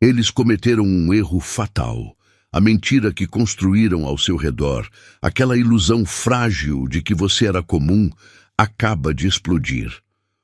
Eles cometeram um erro fatal. A mentira que construíram ao seu redor, aquela ilusão frágil de que você era comum, acaba de explodir.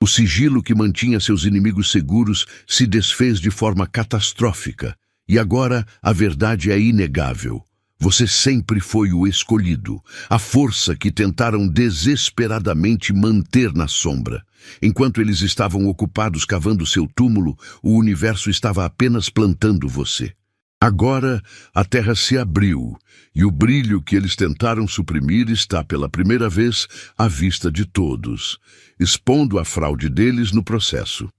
O sigilo que mantinha seus inimigos seguros se desfez de forma catastrófica. E agora a verdade é inegável. Você sempre foi o escolhido, a força que tentaram desesperadamente manter na sombra. Enquanto eles estavam ocupados cavando seu túmulo, o universo estava apenas plantando você. Agora a terra se abriu e o brilho que eles tentaram suprimir está pela primeira vez à vista de todos, expondo a fraude deles no processo.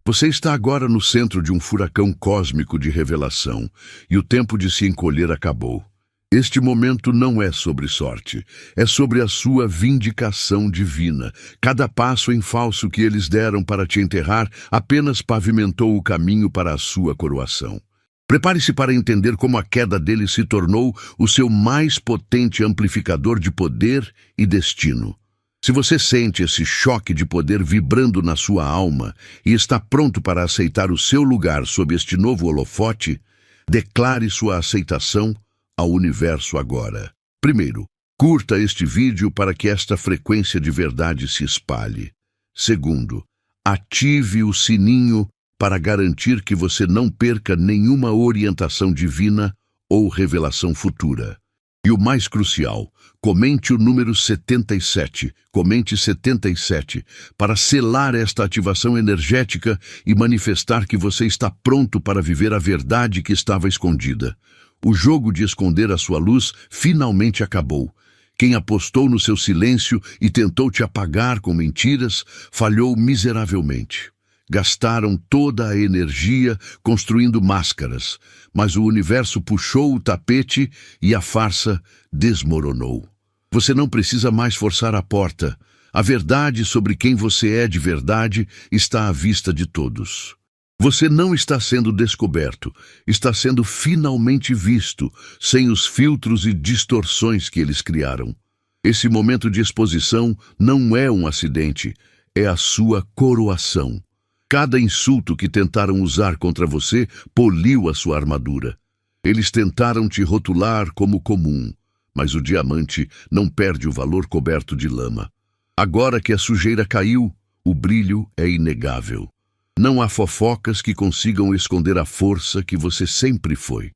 Você está agora no centro de um furacão cósmico de revelação e o tempo de se encolher acabou. Este momento não é sobre sorte, é sobre a sua vindicação divina. Cada passo em falso que eles deram para te enterrar apenas pavimentou o caminho para a sua coroação. Prepare-se para entender como a queda deles se tornou o seu mais potente amplificador de poder e destino. Se você sente esse choque de poder vibrando na sua alma e está pronto para aceitar o seu lugar sob este novo holofote, declare sua aceitação ao universo agora. Primeiro, curta este vídeo para que esta frequência de verdade se espalhe. Segundo, ative o sininho para garantir que você não perca nenhuma orientação divina ou revelação futura. E o mais crucial, comente o número 77, comente 77, para selar esta ativação energética e manifestar que você está pronto para viver a verdade que estava escondida. O jogo de esconder a sua luz finalmente acabou. Quem apostou no seu silêncio e tentou te apagar com mentiras, falhou miseravelmente. Gastaram toda a energia construindo máscaras, mas o universo puxou o tapete e a farsa desmoronou. Você não precisa mais forçar a porta. A verdade sobre quem você é de verdade está à vista de todos. Você não está sendo descoberto, está sendo finalmente visto, sem os filtros e distorções que eles criaram. Esse momento de exposição não é um acidente, é a sua coroação. Cada insulto que tentaram usar contra você poliu a sua armadura. Eles tentaram te rotular como comum, mas o diamante não perde o valor coberto de lama. Agora que a sujeira caiu, o brilho é inegável. Não há fofocas que consigam esconder a força que você sempre foi.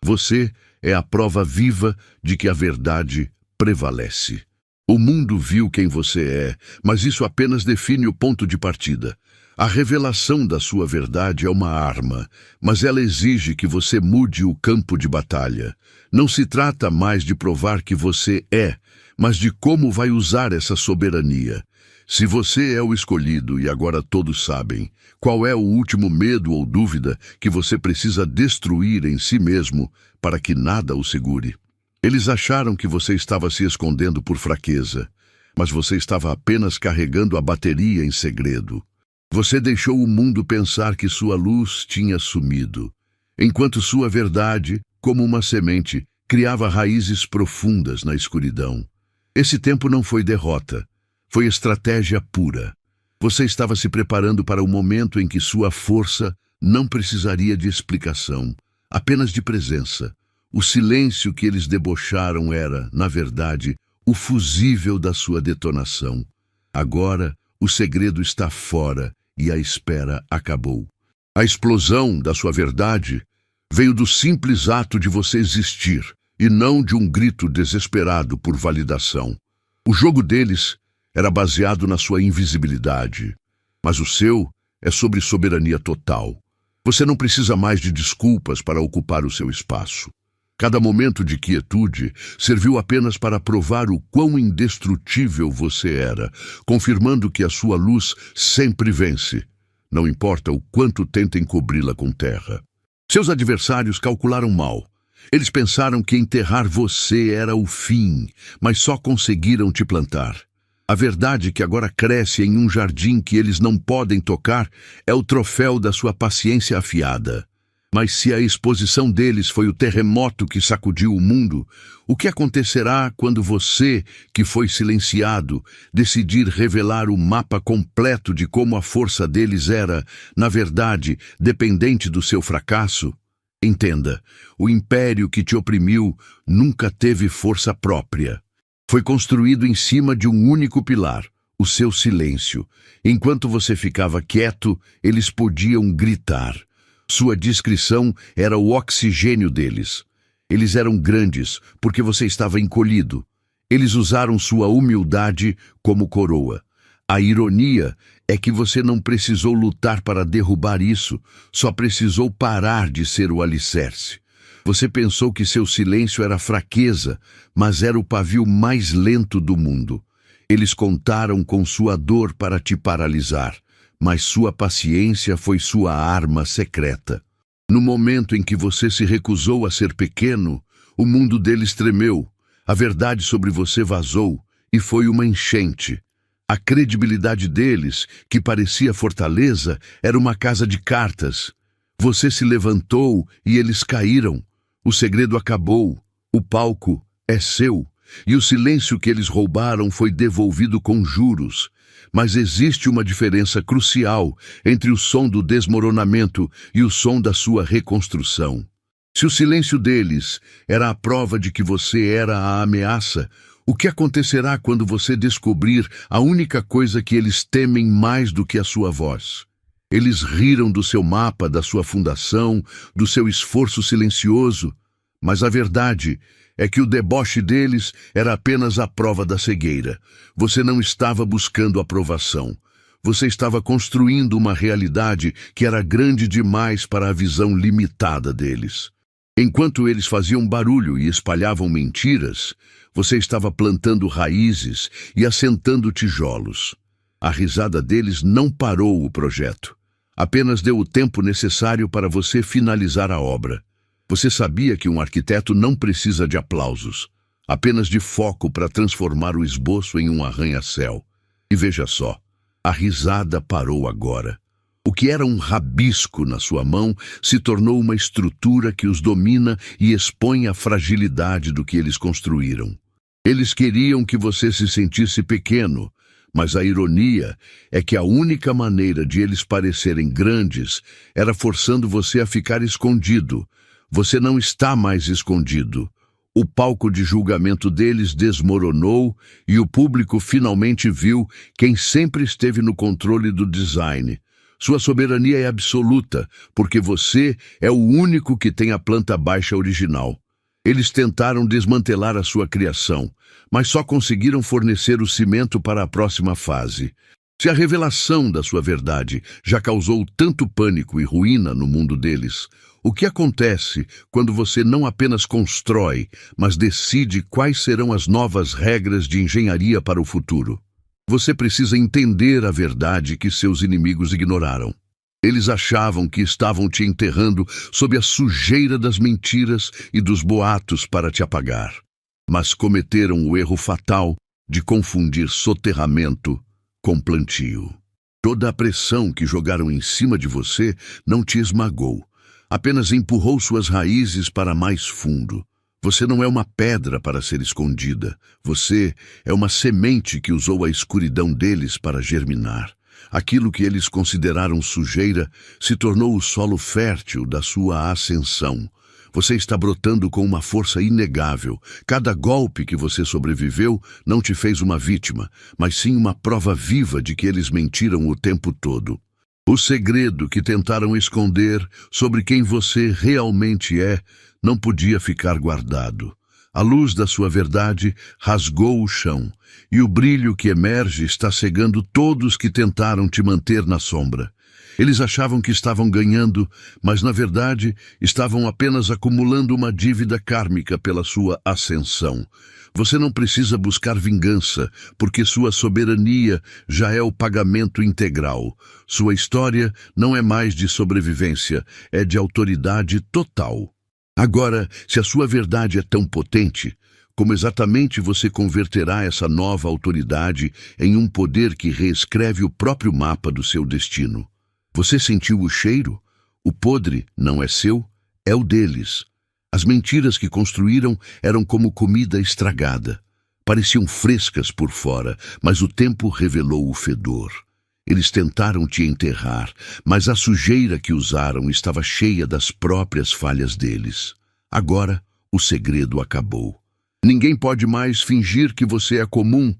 Você é a prova viva de que a verdade prevalece. O mundo viu quem você é, mas isso apenas define o ponto de partida. A revelação da sua verdade é uma arma, mas ela exige que você mude o campo de batalha. Não se trata mais de provar que você é, mas de como vai usar essa soberania. Se você é o escolhido e agora todos sabem, qual é o último medo ou dúvida que você precisa destruir em si mesmo para que nada o segure? Eles acharam que você estava se escondendo por fraqueza, mas você estava apenas carregando a bateria em segredo. Você deixou o mundo pensar que sua luz tinha sumido, enquanto sua verdade, como uma semente, criava raízes profundas na escuridão. Esse tempo não foi derrota. Foi estratégia pura. Você estava se preparando para o momento em que sua força não precisaria de explicação, apenas de presença. O silêncio que eles debocharam era, na verdade, o fusível da sua detonação. Agora, o segredo está fora e a espera acabou. A explosão da sua verdade veio do simples ato de você existir e não de um grito desesperado por validação. O jogo deles era baseado na sua invisibilidade, mas o seu é sobre soberania total. Você não precisa mais de desculpas para ocupar o seu espaço. Cada momento de quietude serviu apenas para provar o quão indestrutível você era, confirmando que a sua luz sempre vence, não importa o quanto tentem cobri-la com terra. Seus adversários calcularam mal. Eles pensaram que enterrar você era o fim, mas só conseguiram te plantar. A verdade que agora cresce em um jardim que eles não podem tocar é o troféu da sua paciência afiada. Mas se a exposição deles foi o terremoto que sacudiu o mundo, o que acontecerá quando você, que foi silenciado, decidir revelar o mapa completo de como a força deles era, na verdade, dependente do seu fracasso? Entenda, o império que te oprimiu nunca teve força própria. Foi construído em cima de um único pilar, o seu silêncio. Enquanto você ficava quieto, eles podiam gritar. Sua discrição era o oxigênio deles. Eles eram grandes porque você estava encolhido. Eles usaram sua humildade como coroa. A ironia é que você não precisou lutar para derrubar isso, só precisou parar de ser o alicerce. Você pensou que seu silêncio era fraqueza, mas era o pavio mais lento do mundo. Eles contaram com sua dor para te paralisar, mas sua paciência foi sua arma secreta. No momento em que você se recusou a ser pequeno, o mundo deles tremeu, a verdade sobre você vazou e foi uma enchente. A credibilidade deles, que parecia fortaleza, era uma casa de cartas. Você se levantou e eles caíram. O segredo acabou. O palco é seu. E o silêncio que eles roubaram foi devolvido com juros. Mas existe uma diferença crucial entre o som do desmoronamento e o som da sua reconstrução. Se o silêncio deles era a prova de que você era a ameaça, o que acontecerá quando você descobrir a única coisa que eles temem mais do que a sua voz? Eles riram do seu mapa, da sua fundação, do seu esforço silencioso, mas a verdade é que o deboche deles era apenas a prova da cegueira. Você não estava buscando aprovação. Você estava construindo uma realidade que era grande demais para a visão limitada deles. Enquanto eles faziam barulho e espalhavam mentiras, você estava plantando raízes e assentando tijolos. A risada deles não parou o projeto. Apenas deu o tempo necessário para você finalizar a obra. Você sabia que um arquiteto não precisa de aplausos, apenas de foco para transformar o esboço em um arranha-céu. E veja só, a risada parou agora. O que era um rabisco na sua mão se tornou uma estrutura que os domina e expõe a fragilidade do que eles construíram. Eles queriam que você se sentisse pequeno, mas a ironia é que a única maneira de eles parecerem grandes era forçando você a ficar escondido. Você não está mais escondido. O palco de julgamento deles desmoronou e o público finalmente viu quem sempre esteve no controle do design. Sua soberania é absoluta, porque você é o único que tem a planta baixa original. Eles tentaram desmantelar a sua criação, mas só conseguiram fornecer o cimento para a próxima fase. Se a revelação da sua verdade já causou tanto pânico e ruína no mundo deles, o que acontece quando você não apenas constrói, mas decide quais serão as novas regras de engenharia para o futuro? Você precisa entender a verdade que seus inimigos ignoraram. Eles achavam que estavam te enterrando sob a sujeira das mentiras e dos boatos para te apagar. Mas cometeram o erro fatal de confundir soterramento com plantio. Toda a pressão que jogaram em cima de você não te esmagou, apenas empurrou suas raízes para mais fundo. Você não é uma pedra para ser escondida. Você é uma semente que usou a escuridão deles para germinar. Aquilo que eles consideraram sujeira se tornou o solo fértil da sua ascensão. Você está brotando com uma força inegável. Cada golpe que você sobreviveu não te fez uma vítima, mas sim uma prova viva de que eles mentiram o tempo todo. O segredo que tentaram esconder sobre quem você realmente é não podia ficar guardado. A luz da sua verdade rasgou o chão, e o brilho que emerge está cegando todos que tentaram te manter na sombra. Eles achavam que estavam ganhando, mas na verdade estavam apenas acumulando uma dívida kármica pela sua ascensão. Você não precisa buscar vingança, porque sua soberania já é o pagamento integral. Sua história não é mais de sobrevivência, é de autoridade total. Agora, se a sua verdade é tão potente, como exatamente você converterá essa nova autoridade em um poder que reescreve o próprio mapa do seu destino? Você sentiu o cheiro? O podre não é seu, é o deles. As mentiras que construíram eram como comida estragada. Pareciam frescas por fora, mas o tempo revelou o fedor. Eles tentaram te enterrar, mas a sujeira que usaram estava cheia das próprias falhas deles. Agora, o segredo acabou. Ninguém pode mais fingir que você é comum,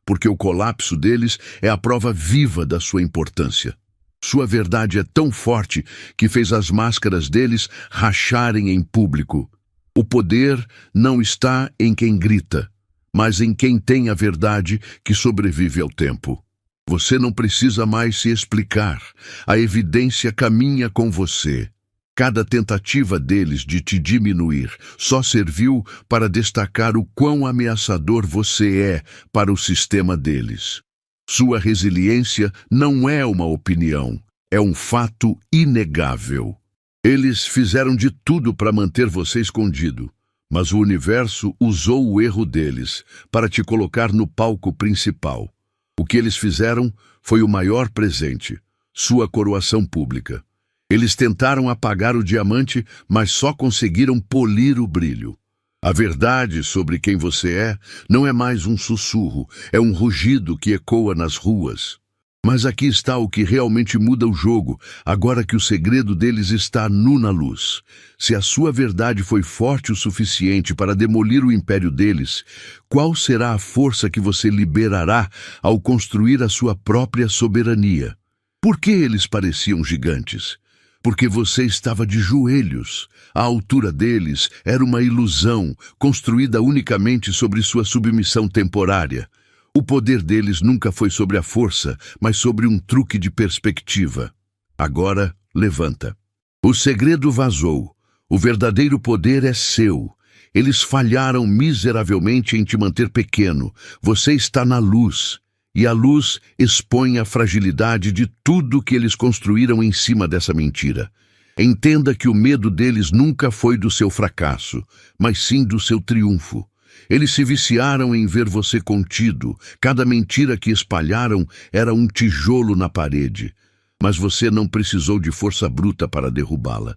porque o colapso deles é a prova viva da sua importância. Sua verdade é tão forte que fez as máscaras deles racharem em público. O poder não está em quem grita, mas em quem tem a verdade que sobrevive ao tempo. Você não precisa mais se explicar. A evidência caminha com você. Cada tentativa deles de te diminuir só serviu para destacar o quão ameaçador você é para o sistema deles. Sua resiliência não é uma opinião, é um fato inegável. Eles fizeram de tudo para manter você escondido, mas o universo usou o erro deles para te colocar no palco principal. O que eles fizeram foi o maior presente, sua coroação pública. Eles tentaram apagar o diamante, mas só conseguiram polir o brilho. A verdade sobre quem você é não é mais um sussurro, é um rugido que ecoa nas ruas. Mas aqui está o que realmente muda o jogo, agora que o segredo deles está nu na luz. Se a sua verdade foi forte o suficiente para demolir o império deles, qual será a força que você liberará ao construir a sua própria soberania? Por que eles pareciam gigantes? Porque você estava de joelhos. A altura deles era uma ilusão, construída unicamente sobre sua submissão temporária. O poder deles nunca foi sobre a força, mas sobre um truque de perspectiva. Agora, levanta. O segredo vazou. O verdadeiro poder é seu. Eles falharam miseravelmente em te manter pequeno. Você está na luz. E a luz expõe a fragilidade de tudo que eles construíram em cima dessa mentira. Entenda que o medo deles nunca foi do seu fracasso, mas sim do seu triunfo. Eles se viciaram em ver você contido. Cada mentira que espalharam era um tijolo na parede. Mas você não precisou de força bruta para derrubá-la.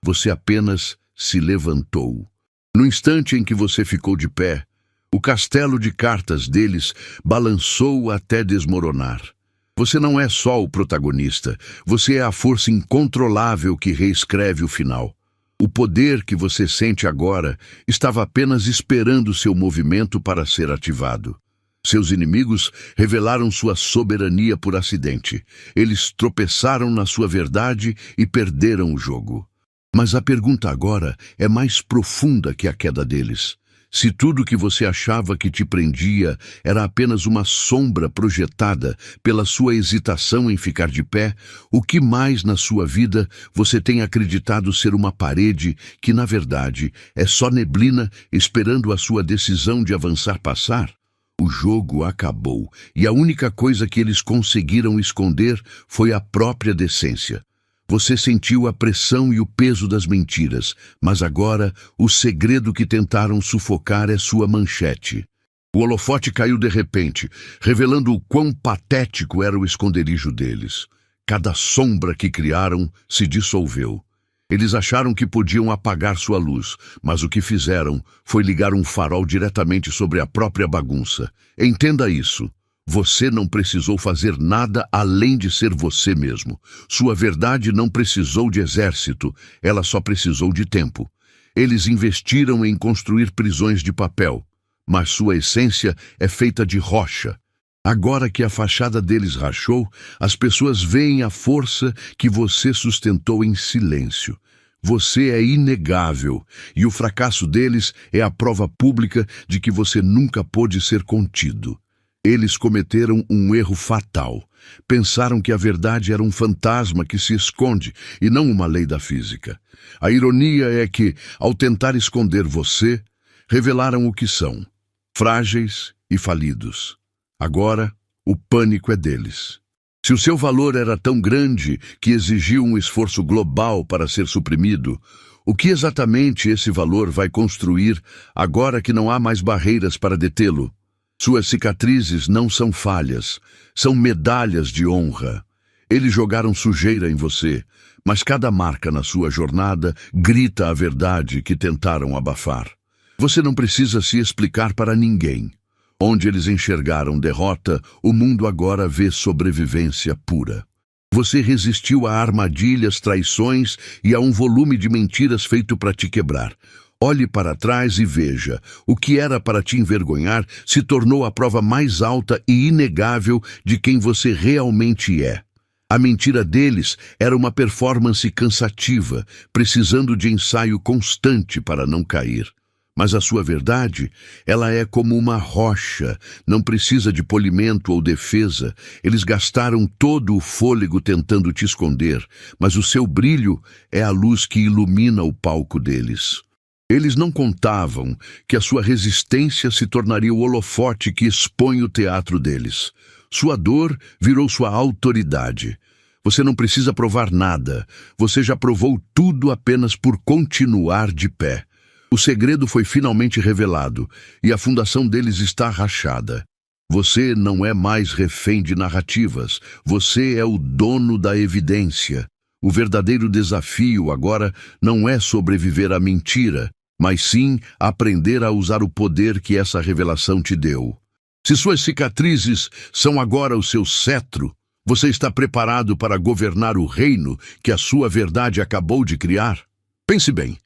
Você apenas se levantou. No instante em que você ficou de pé, o castelo de cartas deles balançou até desmoronar. Você não é só o protagonista, você é a força incontrolável que reescreve o final. O poder que você sente agora estava apenas esperando seu movimento para ser ativado. Seus inimigos revelaram sua soberania por acidente. Eles tropeçaram na sua verdade e perderam o jogo. Mas a pergunta agora é mais profunda que a queda deles. Se tudo que você achava que te prendia era apenas uma sombra projetada pela sua hesitação em ficar de pé, o que mais na sua vida você tem acreditado ser uma parede que, na verdade, é só neblina esperando a sua decisão de avançar passar? O jogo acabou, e a única coisa que eles conseguiram esconder foi a própria decência. Você sentiu a pressão e o peso das mentiras, mas agora o segredo que tentaram sufocar é sua manchete. O holofote caiu de repente, revelando o quão patético era o esconderijo deles. Cada sombra que criaram se dissolveu. Eles acharam que podiam apagar sua luz, mas o que fizeram foi ligar um farol diretamente sobre a própria bagunça. Entenda isso. Você não precisou fazer nada além de ser você mesmo. Sua verdade não precisou de exército, ela só precisou de tempo. Eles investiram em construir prisões de papel, mas sua essência é feita de rocha. Agora que a fachada deles rachou, as pessoas veem a força que você sustentou em silêncio. Você é inegável, e o fracasso deles é a prova pública de que você nunca pôde ser contido. Eles cometeram um erro fatal. Pensaram que a verdade era um fantasma que se esconde e não uma lei da física. A ironia é que, ao tentar esconder você, revelaram o que são: frágeis e falidos. Agora, o pânico é deles. Se o seu valor era tão grande que exigiu um esforço global para ser suprimido, o que exatamente esse valor vai construir agora que não há mais barreiras para detê-lo? Suas cicatrizes não são falhas, são medalhas de honra. Eles jogaram sujeira em você, mas cada marca na sua jornada grita a verdade que tentaram abafar. Você não precisa se explicar para ninguém. Onde eles enxergaram derrota, o mundo agora vê sobrevivência pura. Você resistiu a armadilhas, traições e a um volume de mentiras feito para te quebrar. Olhe para trás e veja, o que era para te envergonhar se tornou a prova mais alta e inegável de quem você realmente é. A mentira deles era uma performance cansativa, precisando de ensaio constante para não cair. Mas a sua verdade, ela é como uma rocha, não precisa de polimento ou defesa. Eles gastaram todo o fôlego tentando te esconder, mas o seu brilho é a luz que ilumina o palco deles. Eles não contavam que a sua resistência se tornaria o holofote que expõe o teatro deles. Sua dor virou sua autoridade. Você não precisa provar nada, você já provou tudo apenas por continuar de pé. O segredo foi finalmente revelado, e a fundação deles está rachada. Você não é mais refém de narrativas, você é o dono da evidência. O verdadeiro desafio agora não é sobreviver à mentira, mas sim aprender a usar o poder que essa revelação te deu. Se suas cicatrizes são agora o seu cetro, você está preparado para governar o reino que a sua verdade acabou de criar? Pense bem.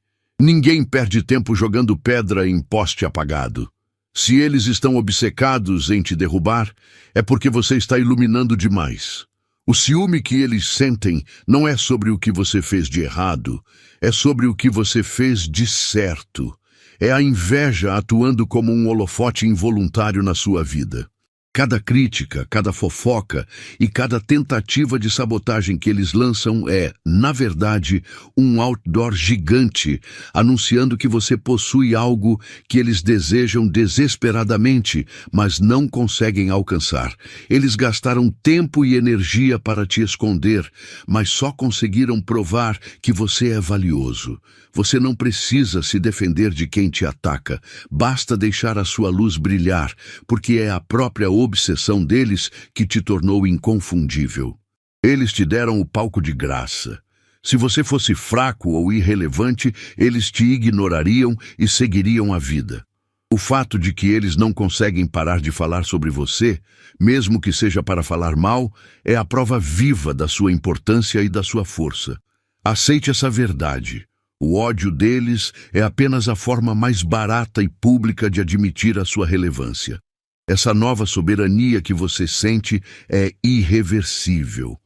Ninguém perde tempo jogando pedra em poste apagado. Se eles estão obcecados em te derrubar, é porque você está iluminando demais. O ciúme que eles sentem não é sobre o que você fez de errado, é sobre o que você fez de certo. É a inveja atuando como um holofote involuntário na sua vida. Cada crítica, cada fofoca e cada tentativa de sabotagem que eles lançam é, na verdade, um outdoor gigante, anunciando que você possui algo que eles desejam desesperadamente, mas não conseguem alcançar. Eles gastaram tempo e energia para te esconder, mas só conseguiram provar que você é valioso. Você não precisa se defender de quem te ataca, basta deixar a sua luz brilhar, porque é a própria obsessão deles que te tornou inconfundível. Eles te deram o palco de graça. Se você fosse fraco ou irrelevante, eles te ignorariam e seguiriam a vida. O fato de que eles não conseguem parar de falar sobre você, mesmo que seja para falar mal, é a prova viva da sua importância e da sua força. Aceite essa verdade. O ódio deles é apenas a forma mais barata e pública de admitir a sua relevância. Essa nova soberania que você sente é irreversível.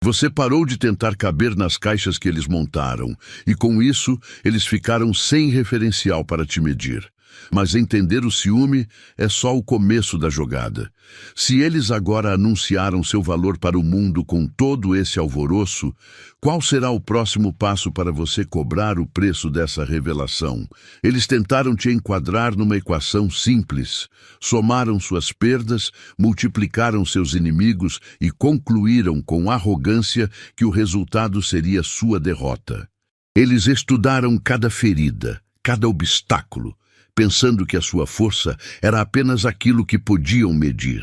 Você parou de tentar caber nas caixas que eles montaram, e com isso eles ficaram sem referencial para te medir. Mas entender o ciúme é só o começo da jogada. Se eles agora anunciaram seu valor para o mundo com todo esse alvoroço, qual será o próximo passo para você cobrar o preço dessa revelação? Eles tentaram te enquadrar numa equação simples. Somaram suas perdas, multiplicaram seus inimigos e concluíram com arrogância que o resultado seria sua derrota. Eles estudaram cada ferida, cada obstáculo, pensando que a sua força era apenas aquilo que podiam medir.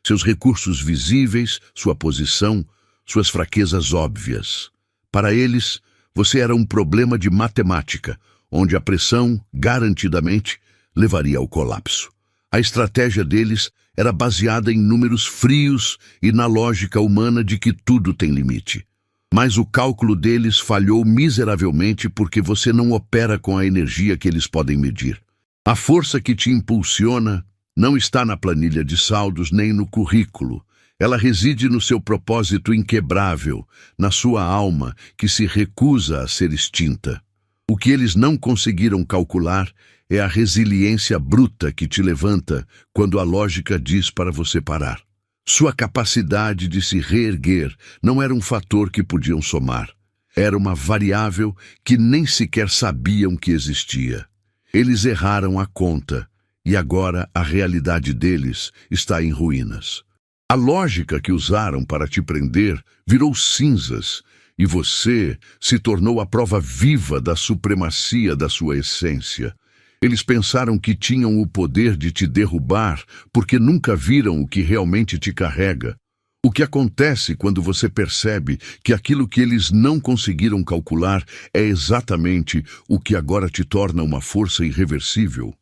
Seus recursos visíveis, sua posição, suas fraquezas óbvias. Para eles, você era um problema de matemática, onde a pressão, garantidamente, levaria ao colapso. A estratégia deles era baseada em números frios e na lógica humana de que tudo tem limite. Mas o cálculo deles falhou miseravelmente porque você não opera com a energia que eles podem medir. A força que te impulsiona não está na planilha de saldos nem no currículo. Ela reside no seu propósito inquebrável, na sua alma que se recusa a ser extinta. O que eles não conseguiram calcular é a resiliência bruta que te levanta quando a lógica diz para você parar. Sua capacidade de se reerguer não era um fator que podiam somar. Era uma variável que nem sequer sabiam que existia. Eles erraram a conta, e agora a realidade deles está em ruínas. A lógica que usaram para te prender virou cinzas, e você se tornou a prova viva da supremacia da sua essência. Eles pensaram que tinham o poder de te derrubar porque nunca viram o que realmente te carrega. O que acontece quando você percebe que aquilo que eles não conseguiram calcular é exatamente o que agora te torna uma força irreversível?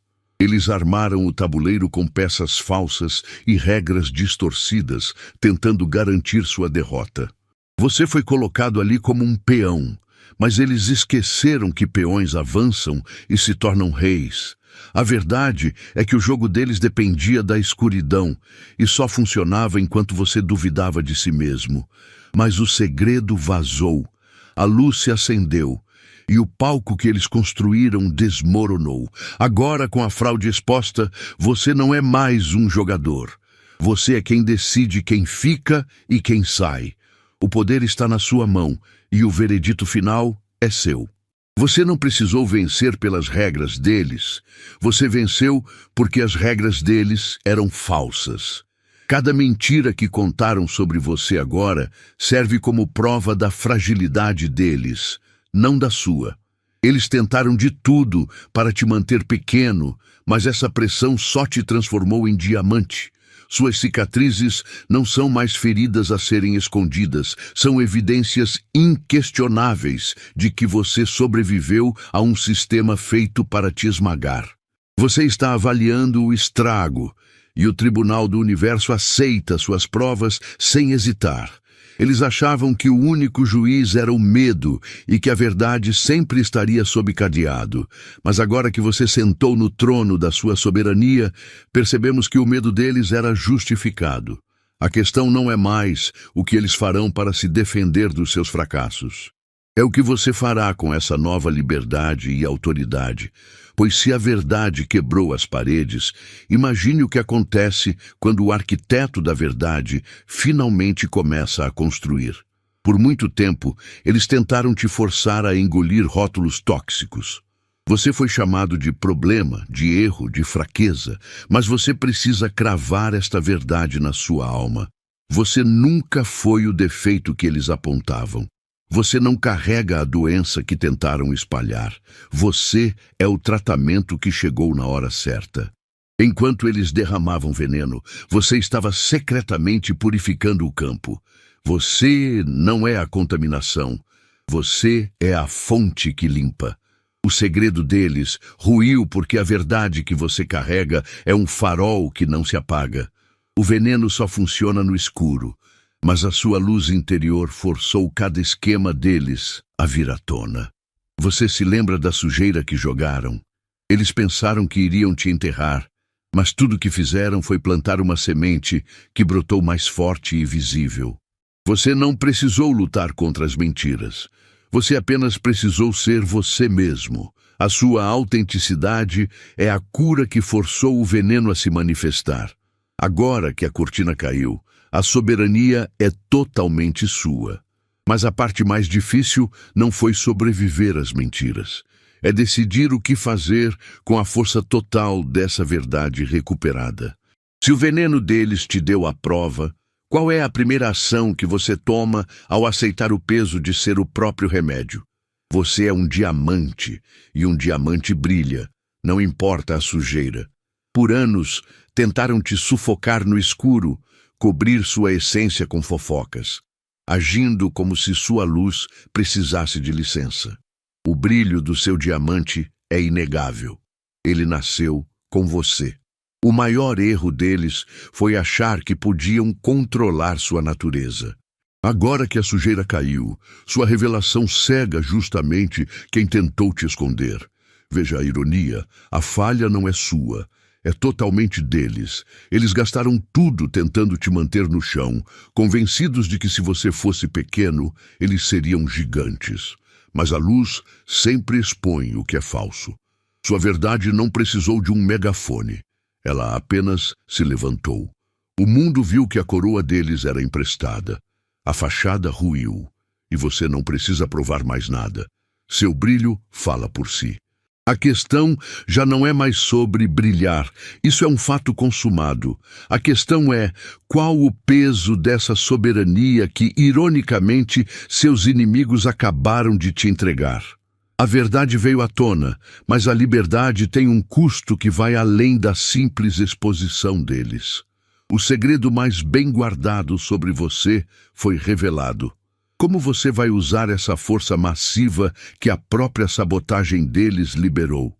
Eles armaram o tabuleiro com peças falsas e regras distorcidas, tentando garantir sua derrota. Você foi colocado ali como um peão, mas eles esqueceram que peões avançam e se tornam reis. A verdade é que o jogo deles dependia da escuridão e só funcionava enquanto você duvidava de si mesmo. Mas o segredo vazou, a luz se acendeu e o palco que eles construíram desmoronou. Agora, com a fraude exposta, você não é mais um jogador. Você é quem decide quem fica e quem sai. O poder está na sua mão e o veredito final é seu. Você não precisou vencer pelas regras deles. Você venceu porque as regras deles eram falsas. Cada mentira que contaram sobre você agora serve como prova da fragilidade deles, não da sua. Eles tentaram de tudo para te manter pequeno, mas essa pressão só te transformou em diamante. Suas cicatrizes não são mais feridas a serem escondidas, são evidências inquestionáveis de que você sobreviveu a um sistema feito para te esmagar. Você está avaliando o estrago, e o Tribunal do Universo aceita suas provas sem hesitar. Eles achavam que o único juiz era o medo e que a verdade sempre estaria sob cadeado. Mas agora que você sentou no trono da sua soberania, percebemos que o medo deles era justificado. A questão não é mais o que eles farão para se defender dos seus fracassos. É o que você fará com essa nova liberdade e autoridade. Pois se a verdade quebrou as paredes, imagine o que acontece quando o arquiteto da verdade finalmente começa a construir. Por muito tempo, eles tentaram te forçar a engolir rótulos tóxicos. Você foi chamado de problema, de erro, de fraqueza, mas você precisa cravar esta verdade na sua alma. Você nunca foi o defeito que eles apontavam. Você não carrega a doença que tentaram espalhar. Você é o tratamento que chegou na hora certa. Enquanto eles derramavam veneno, você estava secretamente purificando o campo. Você não é a contaminação. Você é a fonte que limpa. O segredo deles ruiu porque a verdade que você carrega é um farol que não se apaga. O veneno só funciona no escuro. Mas a sua luz interior forçou cada esquema deles a vir à tona. Você se lembra da sujeira que jogaram? Eles pensaram que iriam te enterrar, mas tudo que fizeram foi plantar uma semente que brotou mais forte e visível. Você não precisou lutar contra as mentiras. Você apenas precisou ser você mesmo. A sua autenticidade é a cura que forçou o veneno a se manifestar. Agora que a cortina caiu, a soberania é totalmente sua. Mas a parte mais difícil não foi sobreviver às mentiras. É decidir o que fazer com a força total dessa verdade recuperada. Se o veneno deles te deu a prova, qual é a primeira ação que você toma ao aceitar o peso de ser o próprio remédio? Você é um diamante, e um diamante brilha, não importa a sujeira. Por anos, tentaram te sufocar no escuro, cobrir sua essência com fofocas, agindo como se sua luz precisasse de licença. O brilho do seu diamante é inegável. Ele nasceu com você. O maior erro deles foi achar que podiam controlar sua natureza. Agora que a sujeira caiu, sua revelação cega justamente quem tentou te esconder. Veja a ironia, a falha não é sua. É totalmente deles. Eles gastaram tudo tentando te manter no chão, convencidos de que se você fosse pequeno, eles seriam gigantes. Mas a luz sempre expõe o que é falso. Sua verdade não precisou de um megafone. Ela apenas se levantou. O mundo viu que a coroa deles era emprestada. A fachada ruiu. E você não precisa provar mais nada. Seu brilho fala por si. A questão já não é mais sobre brilhar, isso é um fato consumado. A questão é qual o peso dessa soberania que, ironicamente, seus inimigos acabaram de te entregar. A verdade veio à tona, mas a liberdade tem um custo que vai além da simples exposição deles. O segredo mais bem guardado sobre você foi revelado. Como você vai usar essa força massiva que a própria sabotagem deles liberou?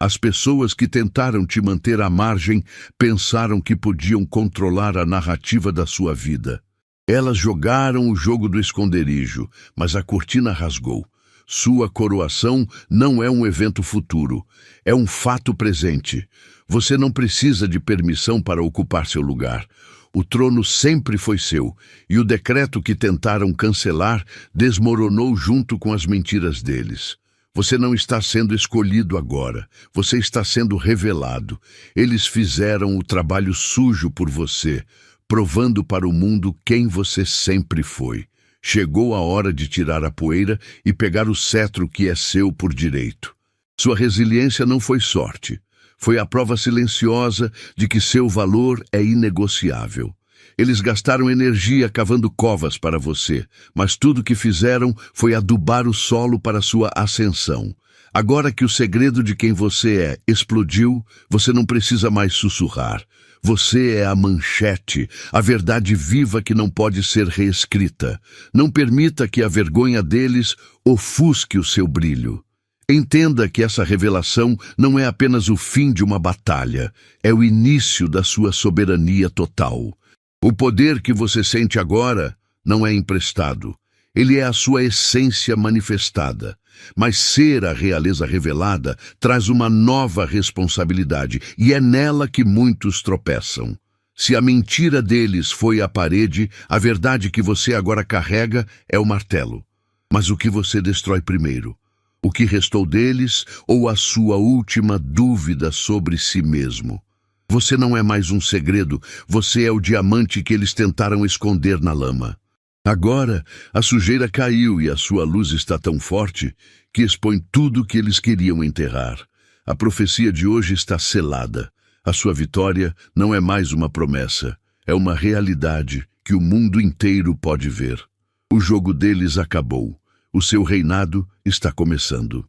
As pessoas que tentaram te manter à margem pensaram que podiam controlar a narrativa da sua vida. Elas jogaram o jogo do esconderijo, mas a cortina rasgou. Sua coroação não é um evento futuro, é um fato presente. Você não precisa de permissão para ocupar seu lugar. O trono sempre foi seu, e o decreto que tentaram cancelar desmoronou junto com as mentiras deles. Você não está sendo escolhido agora, você está sendo revelado. Eles fizeram o trabalho sujo por você, provando para o mundo quem você sempre foi. Chegou a hora de tirar a poeira e pegar o cetro que é seu por direito. Sua resiliência não foi sorte. Foi a prova silenciosa de que seu valor é inegociável. Eles gastaram energia cavando covas para você, mas tudo que fizeram foi adubar o solo para sua ascensão. Agora que o segredo de quem você é explodiu, você não precisa mais sussurrar. Você é a manchete, a verdade viva que não pode ser reescrita. Não permita que a vergonha deles ofusque o seu brilho. Entenda que essa revelação não é apenas o fim de uma batalha, é o início da sua soberania total. O poder que você sente agora não é emprestado. Ele é a sua essência manifestada. Mas ser a realeza revelada traz uma nova responsabilidade, e é nela que muitos tropeçam. Se a mentira deles foi a parede, a verdade que você agora carrega é o martelo. Mas o que você destrói primeiro? O que restou deles ou a sua última dúvida sobre si mesmo? Você não é mais um segredo, você é o diamante que eles tentaram esconder na lama. Agora, a sujeira caiu e a sua luz está tão forte que expõe tudo que eles queriam enterrar. A profecia de hoje está selada. A sua vitória não é mais uma promessa, é uma realidade que o mundo inteiro pode ver. O jogo deles acabou. O seu reinado está começando.